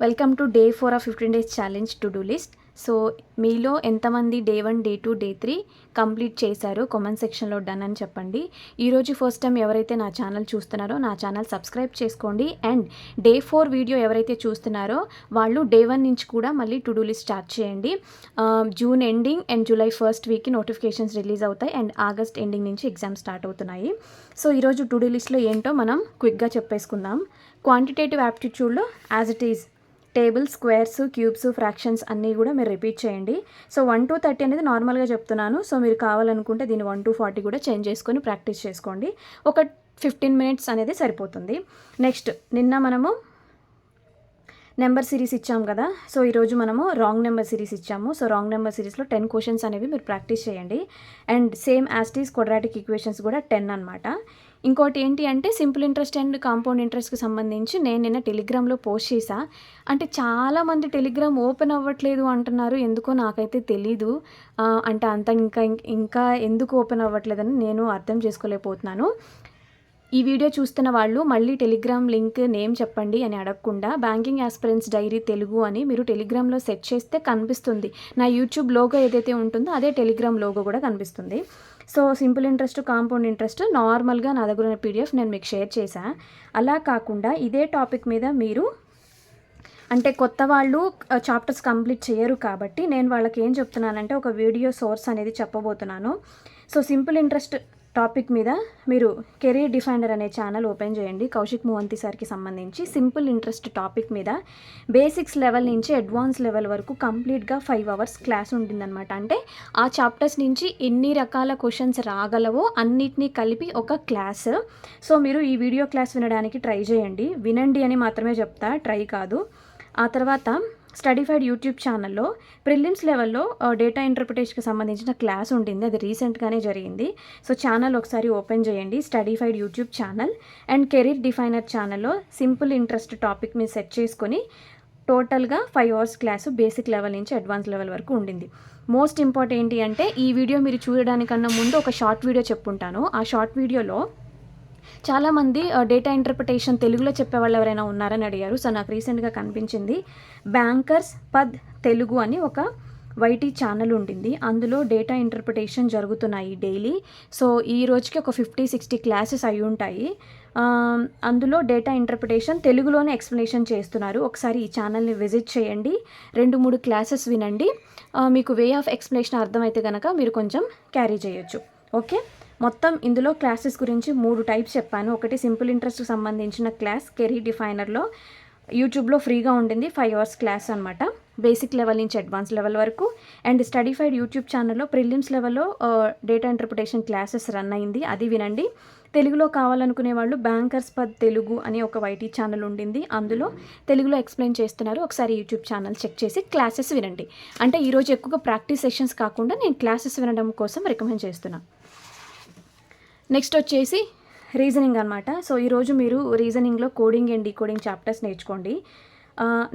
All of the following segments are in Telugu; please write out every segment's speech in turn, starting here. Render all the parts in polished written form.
Welcome to day 4 of 15 days challenge to do list. So మీలో ఎంతమంది డే 1, డే 2, డే 3 కంప్లీట్ చేశారో కామెంట్ సెక్షన్లో డన్ అని చెప్పండి. ఈరోజు ఫస్ట్ టైం ఎవరైతే నా ఛానల్ చూస్తున్నారో నా ఛానల్ సబ్స్క్రైబ్ చేసుకోండి. అండ్ డే 4 వీడియో ఎవరైతే చూస్తున్నారో వాళ్ళు డే 1 నుంచి కూడా మళ్ళీ టు డూ లిస్ట్ స్టార్ట్ చేయండి. June ending and July first వీక్కి నోటిఫికేషన్స్ రిలీజ్ అవుతాయి అండ్ ఆగస్ట్ ఎండింగ్ నుంచి ఎగ్జామ్ స్టార్ట్ అవుతున్నాయి. సో ఈరోజు టు డూ లిస్ట్లో ఏంటో మనం క్విక్గా చెప్పేసుకుందాం. క్వాంటిటేటివ్ యాప్టిట్యూడ్లో as it is table, squares, cubes, fractions అన్నీ కూడా మీరు రిపీట్ చేయండి. సో 1 to 30 అనేది నార్మల్గా చెప్తున్నాను. సో మీరు కావాలనుకుంటే దీన్ని 1 to 40 కూడా చేంజ్ చేసుకొని ప్రాక్టీస్ చేసుకోండి. ఒక 15 minutes అనేది సరిపోతుంది. నెక్స్ట్ నిన్న మనము నెంబర్ సిరీస్ ఇచ్చాము కదా. సో ఈరోజు మనము రాంగ్ నెంబర్ సిరీస్ ఇచ్చాము. సో రాంగ్ నెంబర్ సిరీస్లో 10 క్వశ్చన్స్ అనేవి మీరు ప్రాక్టీస్ చేయండి. అండ్ సేమ్ యాస్టీస్ క్వాడ్రాటిక్ ఈక్వేషన్స్ కూడా 10 అనమాట. ఇంకోటి ఏంటి అంటే సింపుల్ ఇంట్రెస్ట్ అండ్ కాంపౌండ్ ఇంట్రెస్ట్కి సంబంధించి నేను నిన్న టెలిగ్రామ్లో పోస్ట్ చేశా. అంటే చాలామంది టెలిగ్రామ్ ఓపెన్ అవ్వట్లేదు అంటున్నారు. ఎందుకో నాకైతే తెలీదు. అంటే అంత ఇంకా ఎందుకు ఓపెన్ అవ్వట్లేదని నేను అర్థం చేసుకోలేకపోతున్నాను. ఈ వీడియో చూస్తున్న వాళ్ళు మళ్ళీ టెలిగ్రామ్ లింక్ నేమ్ చెప్పండి అని అడగకుండా బ్యాంకింగ్ ఆస్పిరెంట్స్ డైరీ తెలుగు అని మీరు టెలిగ్రామ్లో సెట్ చేస్తే కనిపిస్తుంది. నా యూట్యూబ్ లోగో ఏదైతే ఉంటుందో అదే టెలిగ్రామ్ లోగో కూడా కనిపిస్తుంది. So simple interest, compound interest నార్మల్గా నా దగ్గర ఉన్న పీడిఎఫ్ నేను మీకు షేర్ చేశా. అలా కాకుండా ఇదే టాపిక్ మీద మీరు అంటే కొత్త వాళ్ళు చాప్టర్స్ కంప్లీట్ చేయరు కాబట్టి నేను వాళ్ళకి ఏం చెప్తున్నానంటే ఒక వీడియో సోర్స్ అనేది చెప్పబోతున్నాను. సో సింపుల్ ఇంట్రెస్ట్ టాపిక్ మీద మీరు కెరీర్ డిఫైనర్ అనే ఛానల్ ఓపెన్ చేయండి. కౌశిక్ మోహంతి సార్కి సంబంధించి సింపుల్ ఇంట్రెస్ట్ టాపిక్ మీద బేసిక్స్ లెవెల్ నుంచి అడ్వాన్స్ లెవెల్ వరకు కంప్లీట్గా 5 hours క్లాస్ ఉంటుందన్నమాట. అంటే ఆ చాప్టర్స్ నుంచి ఎన్ని రకాల క్వశ్చన్స్ రాగలవో అన్నిటినీ కలిపి ఒక క్లాస్. సో మీరు ఈ వీడియో క్లాస్ వినడానికి ట్రై చేయండి. వినండి అని మాత్రమే చెప్తా, ట్రై కాదు. ఆ తర్వాత స్టడీఫైడ్ యూట్యూబ్ ఛానల్లో ప్రిలిమ్స్ లెవెల్లో డేటా ఇంటర్ప్రిటేషన్కి సంబంధించిన క్లాస్ ఉంటుంది. అది రీసెంట్గానే జరిగింది. సో ఛానల్ ఒకసారి ఓపెన్ చేయండి, Studified YouTube channel. And career definer ఛానల్లో సింపుల్ ఇంట్రెస్ట్ టాపిక్ మీద సెట్ చేసుకొని టోటల్గా 5 hours క్లాసు బేసిక్ లెవెల్ నుంచి అడ్వాన్స్ లెవెల్ వరకు ఉండింది. మోస్ట్ ఇంపార్టెంట్ ఏంటి అంటే ఈ వీడియో మీరు చూడడానికన్నా ముందు ఒక షార్ట్ వీడియో చెప్పుంటాను. ఆ షార్ట్ వీడియోలో చాలామంది డేటా ఇంటర్ప్రిటేషన్ తెలుగులో చెప్పేవాళ్ళు ఎవరైనా ఉన్నారని అడిగారు. సో నాకు రీసెంట్గా కనిపించింది బ్యాంకర్స్ పద్ తెలుగు అని ఒక వైటీ ఛానల్ ఉంటుంది. అందులో డేటా ఇంటర్ప్రిటేషన్ జరుగుతున్నాయి డైలీ. సో ఈ రోజుకి ఒక 50-60 క్లాసెస్ అయి ఉంటాయి. అందులో డేటా ఇంటర్ప్రిటేషన్ తెలుగులోనే ఎక్స్ప్లెనేషన్ చేస్తున్నారు. ఒకసారి ఈ ఛానల్ని విజిట్ చేయండి, 2-3 క్లాసెస్ వినండి. మీకు వే ఆఫ్ ఎక్స్ప్లెనేషన్ అర్థమైతే కనుక మీరు కొంచెం క్యారీ చేయొచ్చు. ఓకే, మొత్తం ఇందులో క్లాసెస్ గురించి 3 టైప్స్ చెప్పాను. ఒకటి సింపుల్ ఇంట్రెస్ట్కి సంబంధించిన క్లాస్ కెరీర్ డిఫైనర్లో యూట్యూబ్లో ఫ్రీగా ఉండింది, 5 hours క్లాస్ అనమాట, బేసిక్ లెవెల్ నుంచి అడ్వాన్స్ లెవెల్ వరకు. అండ్ స్టడీఫైడ్ యూట్యూబ్ ఛానల్లో ప్రిలిమ్స్ లెవెల్లో డేటా ఇంటర్ప్రిటేషన్ క్లాసెస్ రన్ అయింది, అది వినండి. తెలుగులో కావాలనుకునే వాళ్ళు బ్యాంకర్స్ పద్ తెలుగు అని ఒక వైటీ ఛానల్ ఉండింది, అందులో తెలుగులో ఎక్స్ప్లెయిన్ చేస్తున్నారు. ఒకసారి యూట్యూబ్ ఛానల్ చెక్ చేసి క్లాసెస్ వినండి. అంటే ఈరోజు ఎక్కువగా ప్రాక్టీస్ సెషన్స్ కాకుండా నేను క్లాసెస్ వినడం కోసం రికమెండ్ చేస్తున్నాను. నెక్స్ట్ వచ్చేసి రీజనింగ్ అనమాట. సో ఈరోజు మీరు రీజనింగ్లో కోడింగ్ అండ్ డీకోడింగ్ చాప్టర్స్ నేర్చుకోండి.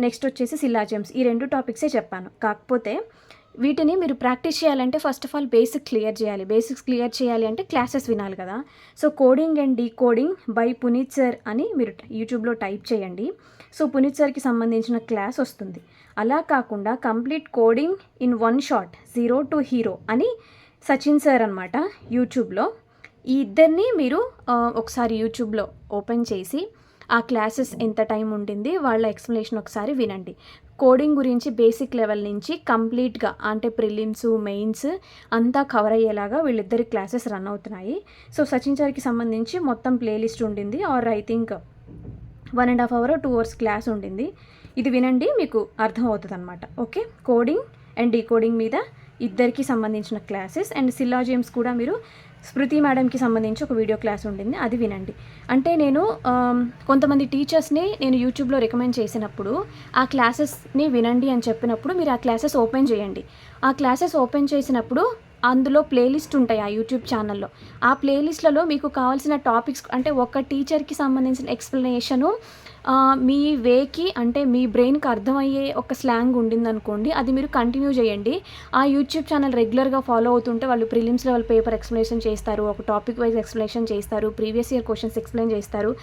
నెక్స్ట్ వచ్చేసి సిల్లాజమ్స్. ఈ 2 టాపిక్సే చెప్పాను. కాకపోతే వీటిని మీరు ప్రాక్టీస్ చేయాలంటే first of all basics clear చేయాలి అంటే క్లాసెస్ వినాలి కదా. So coding and decoding by Puneet sir అని మీరు యూట్యూబ్లో టైప్ చేయండి. సో పునీత్ సార్కి సంబంధించిన క్లాస్ వస్తుంది. అలా కాకుండా complete coding in 1 shot 0 to hero అని సచిన్ సార్ అనమాట యూట్యూబ్లో. ఈ ఇద్దరిని మీరు ఒకసారి యూట్యూబ్లో ఓపెన్ చేసి ఆ క్లాసెస్ ఎంత టైం ఉంటుంది వాళ్ళ ఎక్స్ప్లెనేషన్ ఒకసారి వినండి. కోడింగ్ గురించి బేసిక్ లెవెల్ నుంచి కంప్లీట్గా అంటే ప్రిలిమ్స్, మెయిన్స్ అంతా కవర్ అయ్యేలాగా వీళ్ళిద్దరి క్లాసెస్ రన్ అవుతున్నాయి. సో సచిన్ సార్కి సంబంధించి మొత్తం ప్లేలిస్ట్ ఉండింది, or I think 1.5 hour 2 hours class ఉండింది. ఇది వినండి, మీకు అర్థమవుతుంది అనమాట. ఓకే, కోడింగ్ అండ్ డీకోడింగ్ మీద ఇద్దరికి సంబంధించిన క్లాసెస్. అండ్ సిల్లాజమ్స్ కూడా మీరు స్మృతి మేడంకి సంబంధించి ఒక వీడియో క్లాస్ ఉండింది, అది వినండి. అంటే నేను కొంతమంది టీచర్స్ని నేను యూట్యూబ్లో రికమెండ్ చేసినప్పుడు ఆ క్లాసెస్ని వినండి అని చెప్పినప్పుడు మీరు ఆ క్లాసెస్ ఓపెన్ చేయండి. ఆ క్లాసెస్ ఓపెన్ చేసినప్పుడు అందులో ప్లేలిస్ట్ ఉంటాయి ఆ యూట్యూబ్ ఛానల్లో. ఆ ప్లేలిస్ట్లలో మీకు కావాల్సిన టాపిక్స్ అంటే ఒక టీచర్కి సంబంధించిన ఎక్స్ప్లెనేషను మీ వేకి అంటే మీ బ్రెయిన్కి అర్థమయ్యే ఒక స్లాంగ్ ఉండిందనుకోండి, అది మీరు కంటిన్యూ చేయండి. ఆ యూట్యూబ్ ఛానల్ రెగ్యులర్గా ఫాలో అవుతుంటే వాళ్ళు ప్రిలిమ్స్ లెవెల్ పేపర్ ఎక్స్ప్లెనేషన్ చేస్తారు, ఒక టాపిక్ వైజ్ ఎక్స్ప్లెనేషన్ చేస్తారు, ప్రీవియస్ ఇయర్ క్వశ్చన్స్ ఎక్స్ప్లెయిన్ చేస్తారు.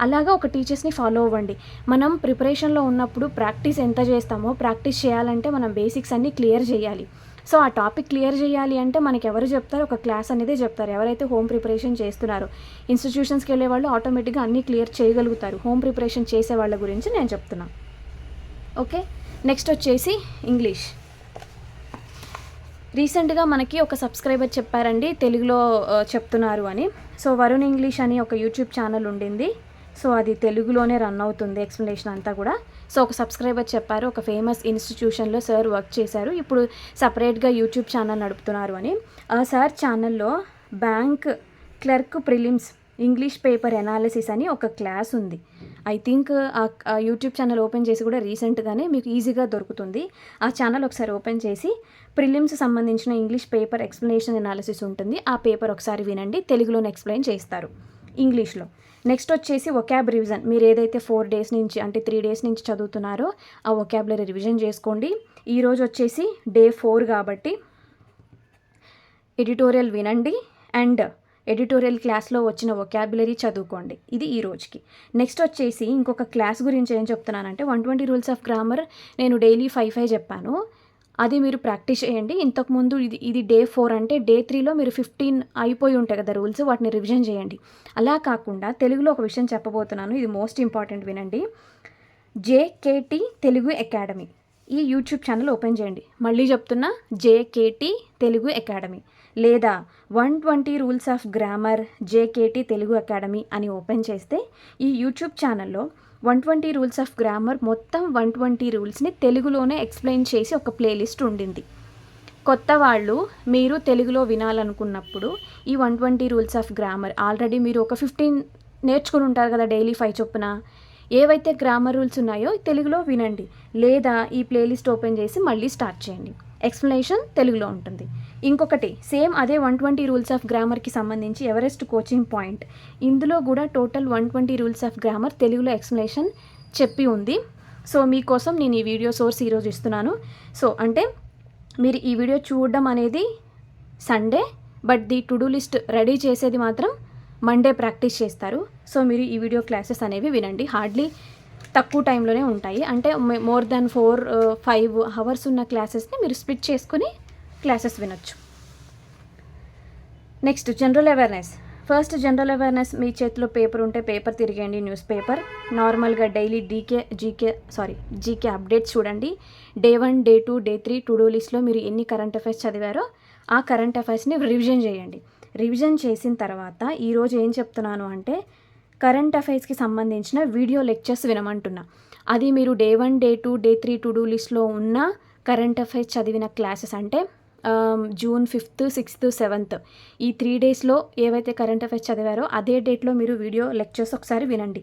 అలాగా ఒక టీచర్స్ని ఫాలో అవ్వండి. మనం ప్రిపరేషన్లో ఉన్నప్పుడు ప్రాక్టీస్ ఎంత చేస్తామో, ప్రాక్టీస్ చేయాలంటే మనం బేసిక్స్ అన్నీ క్లియర్ చేయాలి. సో ఆ టాపిక్ క్లియర్ చేయాలి అంటే మనకి ఎవరు చెప్తారు, ఒక క్లాస్ అనేది చెప్తారు. ఎవరైతే హోమ్ ప్రిపరేషన్ చేస్తున్నారో ఇన్స్టిట్యూషన్స్కి వెళ్ళే వాళ్ళు ఆటోమేటిక్గా అన్నీ క్లియర్ చేయగలుగుతారు. హోమ్ ప్రిపరేషన్ చేసే వాళ్ళ గురించి నేను చెప్తున్నాను. ఓకే, నెక్స్ట్ వచ్చేసి ఇంగ్లీష్. రీసెంట్గా మనకి ఒక సబ్స్క్రైబర్ చెప్పారండి తెలుగులో చెప్తున్నారు అని. సో వరుణ్ ఇంగ్లీష్ అని ఒక యూట్యూబ్ ఛానల్ ఉండింది. సో అది తెలుగులోనే రన్ అవుతుంది ఎక్స్ప్లెనేషన్ అంతా కూడా. సో ఒక సబ్స్క్రైబర్ చెప్పారు, ఒక ఫేమస్ ఇన్స్టిట్యూషన్లో సార్ వర్క్ చేశారు, ఇప్పుడు సపరేట్గా యూట్యూబ్ ఛానల్ నడుపుతున్నారు అని. ఆ సార్ ఛానల్లో bank clerk prelims English paper analysis అని ఒక క్లాస్ ఉంది. ఐ థింక్ ఆ యూట్యూబ్ ఛానల్ ఓపెన్ చేసి కూడా రీసెంట్గానే మీకు ఈజీగా దొరుకుతుంది. ఆ ఛానల్ ఒకసారి ఓపెన్ చేసి ప్రిలిమ్స్ సంబంధించిన ఇంగ్లీష్ పేపర్ ఎక్స్ప్లెనేషన్ ఎనాలిసిస్ ఉంటుంది. ఆ పేపర్ ఒకసారి వినండి, తెలుగులోనే ఎక్స్ప్లెయిన్ చేస్తారు ఇంగ్లీష్లో. నెక్స్ట్ వచ్చేసి వొకాబ్ రివిజన్. మీరు ఏదైతే 4 డేస్ నుంచి అంటే 3 డేస్ నుంచి చదువుతున్నారో ఆ వొకాబులరీ రివిజన్ చేసుకోండి. ఈరోజు వచ్చేసి డే 4 కాబట్టి ఎడిటోరియల్ వినండి అండ్ ఎడిటోరియల్ క్లాస్లో వచ్చిన వొకాబులరీ చదువుకోండి. ఇది ఈ రోజుకి. నెక్స్ట్ వచ్చేసి ఇంకొక క్లాస్ గురించి ఏం చెప్తున్నానంటే 120 రూల్స్ ఆఫ్ గ్రామర్ నేను డైలీ 5 చెప్పాను. అది మీరు ప్రాక్టీస్ చేయండి. ఇంతకుముందు ఇది డే 4 అంటే డే 3లో మీరు 15 అయిపోయి ఉంటాయి కదా రూల్స్, వాటిని రివిజన్ చేయండి. అలా కాకుండా తెలుగులో ఒక విషయం చెప్పబోతున్నాను, ఇది మోస్ట్ ఇంపార్టెంట్, వినండి. జేకేటీ తెలుగు అకాడమీ ఈ యూట్యూబ్ ఛానల్ ఓపెన్ చేయండి. మళ్ళీ చెప్తున్నా, జేకేటీ తెలుగు అకాడమీ లేదా 120 rules of grammar JKT Telugu academy అని ఓపెన్ చేస్తే ఈ యూట్యూబ్ ఛానల్లో 120 రూల్స్ ఆఫ్ గ్రామర్ మొత్తం 120 రూల్స్ని తెలుగులోనే ఎక్స్ప్లెయిన్ చేసి ఒక ప్లేలిస్ట్ ఉండింది. కొత్త వాళ్ళు మీరు తెలుగులో వినాలనుకున్నప్పుడు ఈ 120 రూల్స్ ఆఫ్ గ్రామర్ ఆల్రెడీ మీరు ఒక 15 నేర్చుకుని ఉంటారు కదా డైలీ 5 చొప్పున. ఏవైతే గ్రామర్ రూల్స్ ఉన్నాయో తెలుగులో వినండి, లేదా ఈ ప్లేలిస్ట్ ఓపెన్ చేసి మళ్ళీ స్టార్ట్ చేయండి. ఎక్స్ప్లెనేషన్ తెలుగులో ఉంటుంది. ఇంకొకటి సేమ్ అదే 120 రూల్స్ ఆఫ్ గ్రామర్కి సంబంధించి ఎవరెస్ట్ కోచింగ్ పాయింట్, ఇందులో కూడా టోటల్ 120 రూల్స్ ఆఫ్ గ్రామర్ తెలుగులో ఎక్స్ప్లెనేషన్ చెప్పి ఉంది. సో మీకోసం నేను ఈ వీడియో సోర్స్ ఈరోజు ఇస్తున్నాను. సో అంటే మీరు ఈ వీడియో చూడడం అనేది Sunday, but the to do list ready చేసేది మాత్రం మండే ప్రాక్టీస్ చేస్తారు. సో మీరు ఈ వీడియో క్లాసెస్ అనేవి వినండి. హార్డ్లీ తక్కువ టైంలోనే ఉంటాయి. అంటే మోర్ దాన్ 4-5 అవర్స్ ఉన్న క్లాసెస్ని మీరు స్ప్లిట్ చేసుకుని క్లాసెస్ వినొచ్చు. Next general awareness. First general awareness, మీ చేతిలో పేపర్ ఉంటే పేపర్ తిరిగేయండి, న్యూస్ పేపర్. నార్మల్గా డైలీ జీకే అప్డేట్స్ చూడండి. Day 1, day 2, day 3 to do లిస్ట్లో మీరు ఎన్ని కరెంట్ అఫైర్స్ చదివారో ఆ కరెంట్ అఫైర్స్ని రివిజన్ చేయండి. రివిజన్ చేసిన తర్వాత ఈరోజు ఏం చెప్తున్నాను అంటే కరెంట్ అఫైర్స్కి సంబంధించిన వీడియో లెక్చర్స్ వినమంటున్నా. అది మీరు day 1, day 2, day 3 to do లిస్ట్లో ఉన్న కరెంట్ అఫైర్స్ చదివిన క్లాసెస్ అంటే జూన్ 5th, 6th, 7th ఈ 3 డేస్లో ఏవైతే కరెంట్ అఫైర్స్ చదివారో అదే డేట్లో మీరు వీడియో లెక్చర్స్ ఒకసారి వినండి.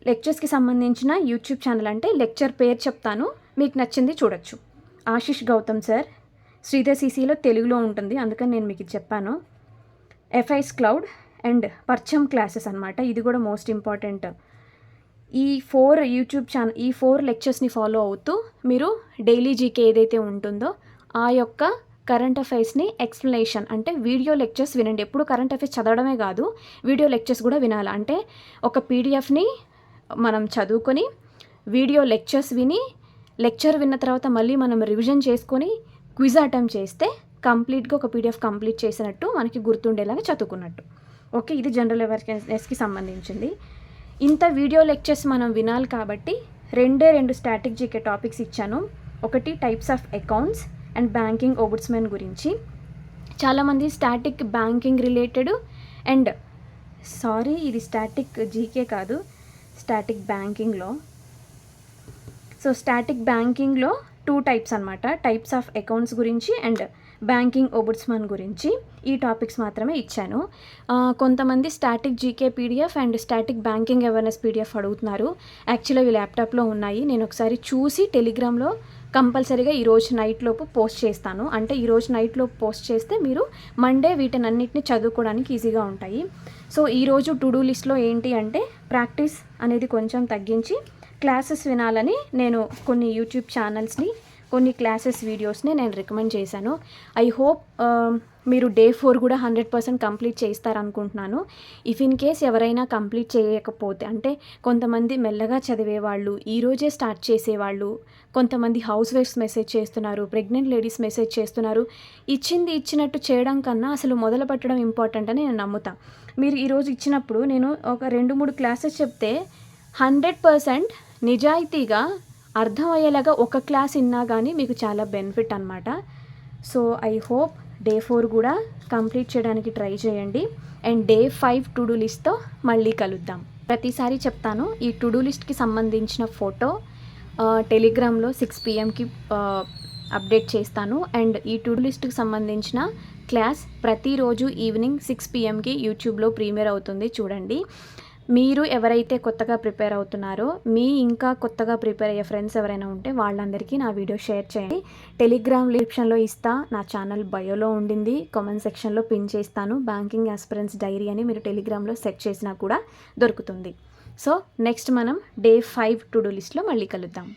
లెక్చర్స్కి సంబంధించిన యూట్యూబ్ ఛానల్ అంటే లెక్చర్ పేరు చెప్తాను, మీకు నచ్చింది చూడొచ్చు. ఆశిష్ గౌతమ్ సార్, శ్రీధర్ సిసిలో తెలుగులో ఉంటుంది, అందుకని నేను మీకు ఇది చెప్పాను. ఎఫ్ఐస్ క్లౌడ్ అండ్ పర్చమ్ క్లాసెస్ అనమాట, ఇది కూడా మోస్ట్ ఇంపార్టెంట్. ఈ 4 యూట్యూబ్ ఛానల్, ఈ 4 లెక్చర్స్ని ఫాలో అవుతూ మీరు డైలీ జీకే ఏదైతే ఉంటుందో ఆ యొక్క కరెంట్ అఫైర్స్ని ఎక్స్ప్లెనేషన్ అంటే వీడియో లెక్చర్స్ వినండి. ఎప్పుడు కరెంట్ అఫైర్స్ చదవడమే కాదు, వీడియో లెక్చర్స్ కూడా వినాలి. అంటే ఒక పీడిఎఫ్ని మనం చదువుకొని వీడియో లెక్చర్స్ విని, లెక్చర్ విన్న తర్వాత మళ్ళీ మనం రివిజన్ చేసుకొని క్విజ్ అటెంప్ట్ చేస్తే కంప్లీట్గా ఒక పీడిఎఫ్ కంప్లీట్ చేసినట్టు, మనకి గుర్తుండేలాగా చదువుకున్నట్టు. ఓకే, ఇది జనరల్ అవేర్నెస్కి సంబంధించింది. ఇంత వీడియో లెక్చర్స్ మనం వినాలి కాబట్టి 2 స్టాటిక్ జీకే టాపిక్స్ ఇచ్చాను. ఒకటి types of accounts and banking ombudsman గురించి. చాలామంది స్టాటిక్ బ్యాంకింగ్ రిలేటెడ్ అండ్ ఇది స్టాటిక్ జీకే కాదు, స్టాటిక్ బ్యాంకింగ్లో. సో స్టాటిక్ బ్యాంకింగ్లో 2 టైప్స్ అనమాట, టైప్స్ ఆఫ్ అకౌంట్స్ గురించి అండ్ బ్యాంకింగ్ ఓబుడ్స్మన్ గురించి. ఈ టాపిక్స్ మాత్రమే ఇచ్చాను. కొంతమంది static GK PDF and static banking awareness PDF అడుగుతున్నారు. యాక్చువల్గా ఇవి ల్యాప్టాప్లో ఉన్నాయి, నేను ఒకసారి చూసి టెలిగ్రామ్లో కంపల్సరీగా ఈరోజు నైట్లోపు పోస్ట్ చేస్తాను. అంటే ఈరోజు నైట్లోపు పోస్ట్ చేస్తే మీరు మండే వీటన్నిటిని చదువుకోవడానికి ఈజీగా ఉంటాయి. సో ఈరోజు టు డూ లిస్ట్లో ఏంటి అంటే ప్రాక్టీస్ అనేది కొంచెం తగ్గించి క్లాసెస్ వినాలని నేను కొన్ని యూట్యూబ్ ఛానల్స్ని, కొన్ని క్లాసెస్ వీడియోస్ని నేను రికమెండ్ చేశాను. ఐ హోప్ మీరు డే 4 కూడా 100% కంప్లీట్ చేస్తారనుకుంటున్నాను. ఇఫ్ ఇన్ కేస్ ఎవరైనా కంప్లీట్ చేయకపోతే, అంటే కొంతమంది మెల్లగా చదివేవాళ్ళు, ఈరోజే స్టార్ట్ చేసేవాళ్ళు, కొంతమంది హౌస్ వైఫ్స్ మెసేజ్ చేస్తున్నారు, ప్రెగ్నెంట్ లేడీస్ మెసేజ్ చేస్తున్నారు. ఇచ్చింది ఇచ్చినట్టు చేయడం కన్నా అసలు మొదలు పెట్టడం ఇంపార్టెంట్ అని నేను నమ్ముతా. మీరు ఈరోజు ఇచ్చినప్పుడు నేను ఒక 2-3 క్లాసెస్ చెప్తే 100% నిజాయితీగా అర్థమయ్యేలాగా ఒక క్లాస్ విన్నా కానీ మీకు చాలా బెనిఫిట్ అనమాట. సో ఐ హోప్ డే 4 కూడా కంప్లీట్ చేయడానికి ట్రై చేయండి. అండ్ డే 5 టు డూ లిస్ట్తో మళ్ళీ కలుద్దాం. ప్రతిసారి చెప్తాను, ఈ టు డూ లిస్ట్కి సంబంధించిన ఫోటో టెలిగ్రామ్లో 6 PMకి అప్డేట్ చేస్తాను. అండ్ ఈ టు డూ లిస్ట్కి సంబంధించిన క్లాస్ ప్రతిరోజు ఈవినింగ్ 6 PMకి యూట్యూబ్లో ప్రీమియర్ అవుతుంది, చూడండి. మీరు ఎవరైతే కొత్తగా ప్రిపేర్ అవుతున్నారో, ఇంకా కొత్తగా ప్రిపేర్ అయ్యే ఫ్రెండ్స్ ఎవరైనా ఉంటే వాళ్ళందరికీ నా వీడియో షేర్ చేయండి. టెలిగ్రామ్ డిస్క్రిప్షన్లో ఇస్తా, నా ఛానల్ బయోలో ఉండింది, కామెంట్ సెక్షన్లో పిన్ చేస్తాను. బ్యాంకింగ్ ఆస్పిరెంట్స్ డైరీ అని మీరు టెలిగ్రామ్లో సెర్చ్ చేసినా కూడా దొరుకుతుంది. సో నెక్స్ట్ మనం డే 5 టు డూ లిస్ట్లో మళ్ళీ కలుద్దాం.